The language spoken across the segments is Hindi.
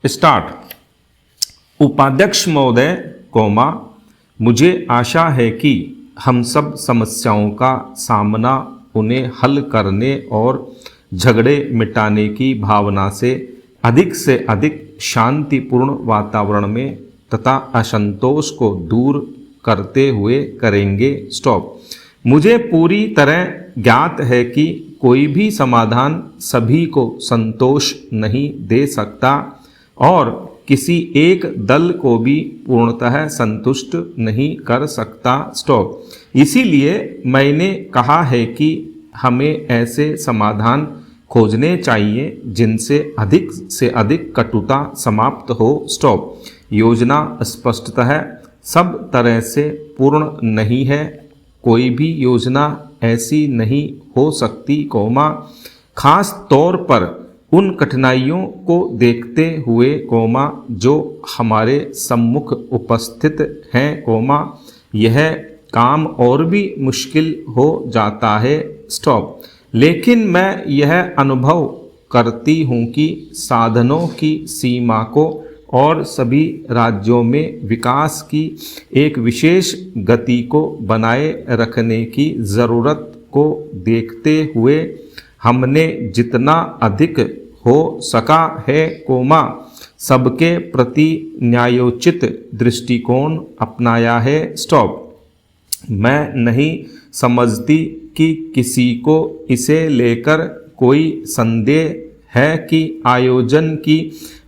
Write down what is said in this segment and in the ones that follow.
स्टार्ट। उपाध्यक्ष महोदय कोमा, मुझे आशा है कि हम सब समस्याओं का सामना उन्हें हल करने और झगड़े मिटाने की भावना से अधिक शांतिपूर्ण वातावरण में तथा असंतोष को दूर करते हुए करेंगे। स्टॉप। मुझे पूरी तरह ज्ञात है कि कोई भी समाधान सभी को संतोष नहीं दे सकता और किसी एक दल को भी पूर्णतः संतुष्ट नहीं कर सकता। स्टॉप। इसीलिए मैंने कहा है कि हमें ऐसे समाधान खोजने चाहिए जिनसे अधिक कटुता समाप्त हो। स्टॉप। योजना स्पष्टतः सब तरह से पूर्ण नहीं है। कोई भी योजना ऐसी नहीं हो सकती, कोमा, खास तौर पर उन कठिनाइयों को देखते हुए, कोमा, जो हमारे सम्मुख उपस्थित हैं, कोमा, यह काम और भी मुश्किल हो जाता है। स्टॉप। लेकिन मैं यह अनुभव करती हूँ कि साधनों की सीमा को और सभी राज्यों में विकास की एक विशेष गति को बनाए रखने की ज़रूरत को देखते हुए हमने जितना अधिक हो सका है, कोमा, सबके प्रति न्यायोचित दृष्टिकोण अपनाया है। स्टॉप। मैं नहीं समझती कि किसी को इसे लेकर कोई संदेह है कि आयोजन की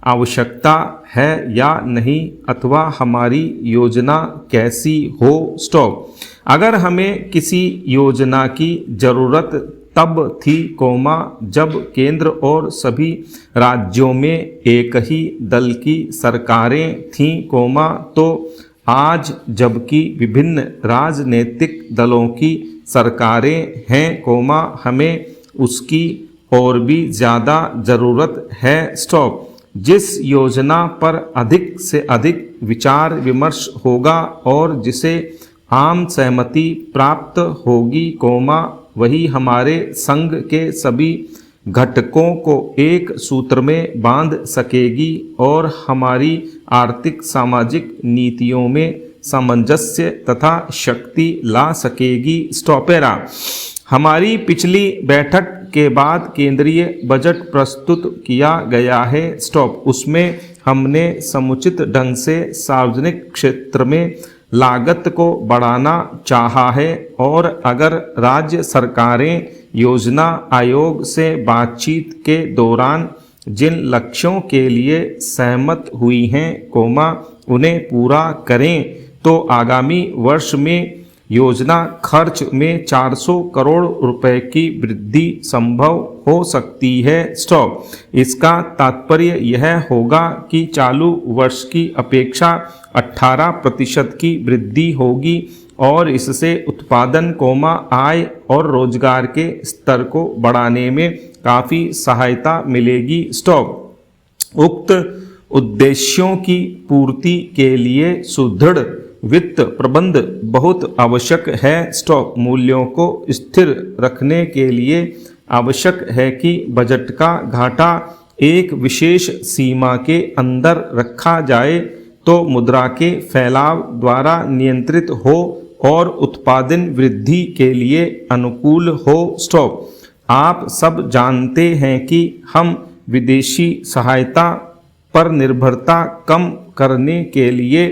आवश्यकता है या नहीं, अथवा हमारी योजना कैसी हो। स्टॉप। अगर हमें किसी योजना की ज़रूरत तब थी, कोमा, जब केंद्र और सभी राज्यों में एक ही दल की सरकारें थीं, कोमा, तो आज जबकि विभिन्न राजनीतिक दलों की सरकारें हैं, कोमा, हमें उसकी और भी ज़्यादा ज़रूरत है। स्टॉप। जिस योजना पर अधिक से अधिक विचार विमर्श होगा और जिसे आम सहमति प्राप्त होगी, कोमा, वही हमारे संघ के सभी घटकों को एक सूत्र में बांध सकेगी और हमारी आर्थिक सामाजिक नीतियों में सामंजस्य तथा शक्ति ला सकेगी। स्टॉपेरा। हमारी पिछली बैठक के बाद केंद्रीय बजट प्रस्तुत किया गया है। स्टॉप। उसमें हमने समुचित ढंग से सार्वजनिक क्षेत्र में लागत को बढ़ाना चाहा है और अगर राज्य सरकारें योजना आयोग से बातचीत के दौरान जिन लक्ष्यों के लिए सहमत हुई हैं, कोमा, उन्हें पूरा करें तो आगामी वर्ष में योजना खर्च में 400 करोड़ रुपए की वृद्धि संभव हो सकती है। स्टॉप। इसका तात्पर्य यह होगा कि चालू वर्ष की अपेक्षा 18% की वृद्धि होगी और इससे उत्पादन, कोमा, आय और रोजगार के स्तर को बढ़ाने में काफ़ी सहायता मिलेगी। स्टॉप। उक्त उद्देश्यों की पूर्ति के लिए सुदृढ़ वित्त प्रबंध बहुत आवश्यक है। स्टॉक। मूल्यों को स्थिर रखने के लिए आवश्यक है कि बजट का घाटा एक विशेष सीमा के अंदर रखा जाए तो मुद्रा के फैलाव द्वारा नियंत्रित हो और उत्पादन वृद्धि के लिए अनुकूल हो। स्टॉप। आप सब जानते हैं कि हम विदेशी सहायता पर निर्भरता कम करने के लिए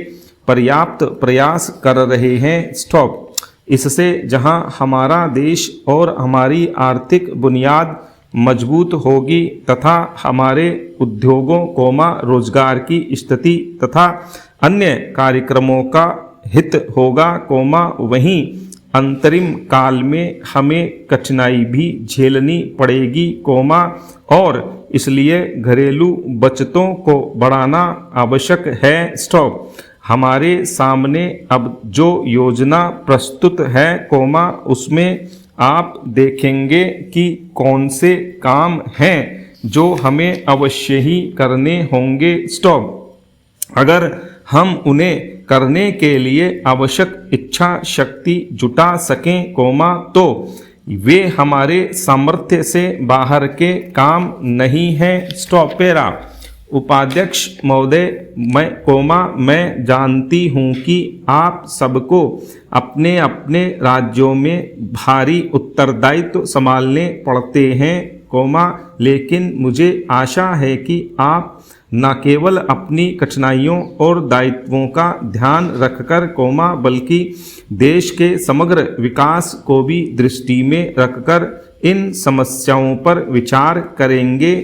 पर्याप्त प्रयास कर रहे हैं। स्टॉप। इससे जहां हमारा देश और हमारी आर्थिक बुनियाद मजबूत होगी तथा हमारे उद्योगों, कोमा, रोजगार की स्थिति तथा अन्य कार्यक्रमों का हित होगा, कोमा, वहीं अंतरिम काल में हमें कठिनाई भी झेलनी पड़ेगी, कोमा, और इसलिए घरेलू बचतों को बढ़ाना आवश्यक है। स्टॉप। हमारे सामने अब जो योजना प्रस्तुत है, कोमा, उसमें आप देखेंगे कि कौन से काम हैं जो हमें अवश्य ही करने होंगे। स्टॉप। अगर हम उन्हें करने के लिए आवश्यक इच्छा शक्ति जुटा सकें, कोमा, तो वे हमारे सामर्थ्य से बाहर के काम नहीं हैं। स्टॉपेरा। उपाध्यक्ष महोदय मैं जानती हूँ कि आप सबको अपने अपने राज्यों में भारी उत्तरदायित्व संभालने पड़ते हैं, लेकिन मुझे आशा है कि आप न केवल अपनी कठिनाइयों और दायित्वों का ध्यान रखकर, बल्कि देश के समग्र विकास को भी दृष्टि में रखकर इन समस्याओं पर विचार करेंगे।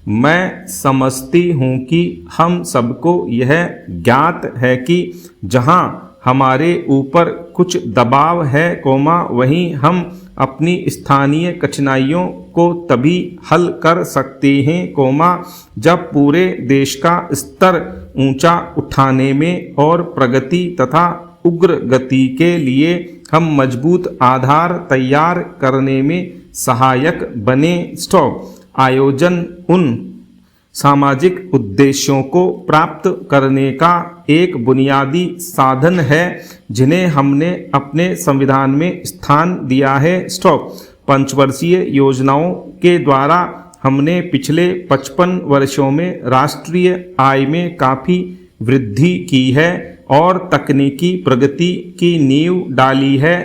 मैं समझती हूँ कि हम सबको यह ज्ञात है कि जहाँ हमारे ऊपर कुछ दबाव है, वहीं हम अपनी स्थानीय कठिनाइयों को तभी हल कर सकते हैं, जब पूरे देश का स्तर ऊंचा उठाने में और प्रगति तथा उग्र गति के लिए हम मजबूत आधार तैयार करने में सहायक बने। आयोजन उन सामाजिक उद्देश्यों को प्राप्त करने का एक बुनियादी साधन है जिन्हें हमने अपने संविधान में स्थान दिया है। पंचवर्षीय योजनाओं के द्वारा हमने पिछले 55 वर्षों में राष्ट्रीय आय में काफ़ी वृद्धि की है और तकनीकी प्रगति की नींव डाली है।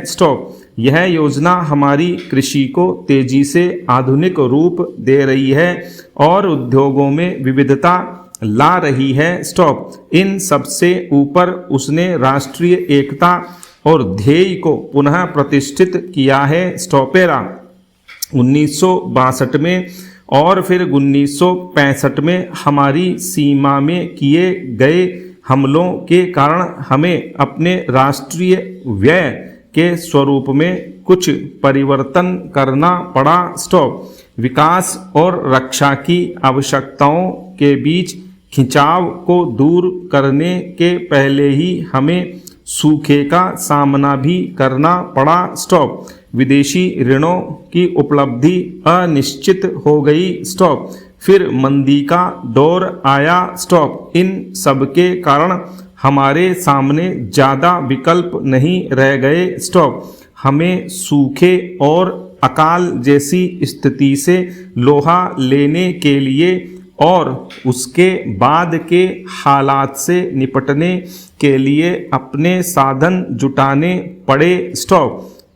यह योजना हमारी कृषि को तेजी से आधुनिक रूप दे रही है और उद्योगों में विविधता ला रही है। इन सबसे ऊपर उसने राष्ट्रीय एकता और ध्येय को पुनः प्रतिष्ठित किया है। 1962 में और फिर 1965 में हमारी सीमा में किए गए हमलों के कारण हमें अपने राष्ट्रीय व्यय के स्वरूप में कुछ परिवर्तन करना पड़ा। विकास और रक्षा की आवश्यकताओं के बीच खिंचाव को दूर करने के पहले ही हमें सूखे का सामना भी करना पड़ा। विदेशी ऋणों की उपलब्धि अनिश्चित हो गई। फिर मंदी का दौर आया। इन सब के कारण हमारे सामने ज़्यादा विकल्प नहीं रह गए। हमें सूखे और अकाल जैसी स्थिति से लोहा लेने के लिए और उसके बाद के हालात से निपटने के लिए अपने साधन जुटाने पड़े।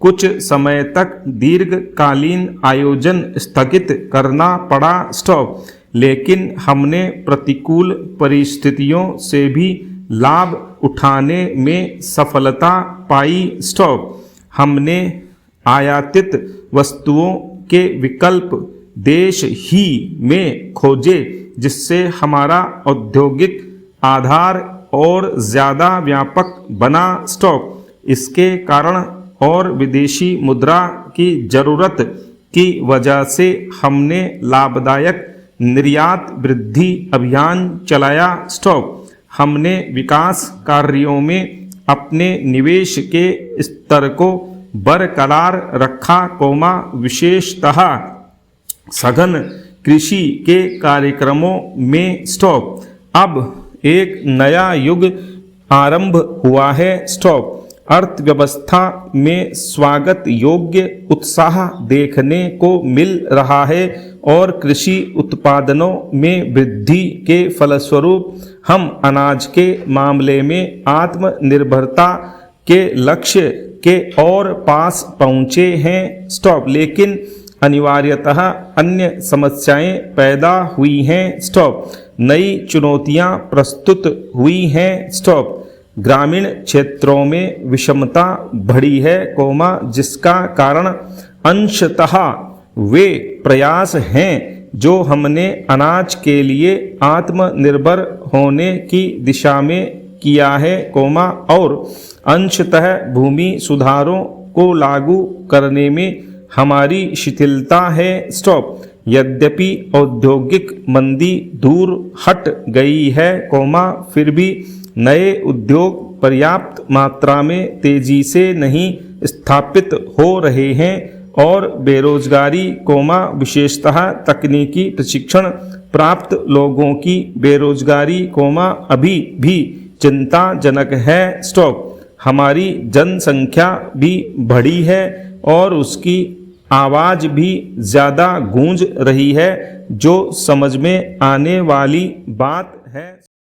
कुछ समय तक दीर्घकालीन आयोजन स्थगित करना पड़ा। लेकिन हमने प्रतिकूल परिस्थितियों से भी लाभ उठाने में सफलता पाई। हमने आयातित वस्तुओं के विकल्प देश ही में खोजे, जिससे हमारा औद्योगिक आधार और ज़्यादा व्यापक बना। इसके कारण और विदेशी मुद्रा की ज़रूरत की वजह से हमने लाभदायक निर्यात वृद्धि अभियान चलाया। हमने विकास कार्यों में अपने निवेश के स्तर को बरकरार रखा, विशेषतः सघन कृषि के कार्यक्रमों में। अब एक नया युग आरंभ हुआ है। अर्थव्यवस्था में स्वागत योग्य उत्साह देखने को मिल रहा है और कृषि उत्पादनों में वृद्धि के फलस्वरूप हम अनाज के मामले में आत्मनिर्भरता के लक्ष्य के और पास पहुँचे हैं। लेकिन अनिवार्यतः अन्य समस्याएं पैदा हुई हैं। नई चुनौतियां प्रस्तुत हुई हैं। ग्रामीण क्षेत्रों में विषमता बढ़ी है, जिसका कारण अंशतः वे प्रयास हैं जो हमने अनाज के लिए आत्मनिर्भर होने की दिशा में किया है, और अंशतः भूमि सुधारों को लागू करने में हमारी शिथिलता है। यद्यपि औद्योगिक मंदी दूर हट गई है, फिर भी नए उद्योग पर्याप्त मात्रा में तेजी से नहीं स्थापित हो रहे हैं और बेरोजगारी, विशेषतः तकनीकी प्रशिक्षण प्राप्त लोगों की बेरोजगारी, अभी भी चिंताजनक है। हमारी जनसंख्या भी बढ़ी है और उसकी आवाज भी ज्यादा गूंज रही है, जो समझ में आने वाली बात है।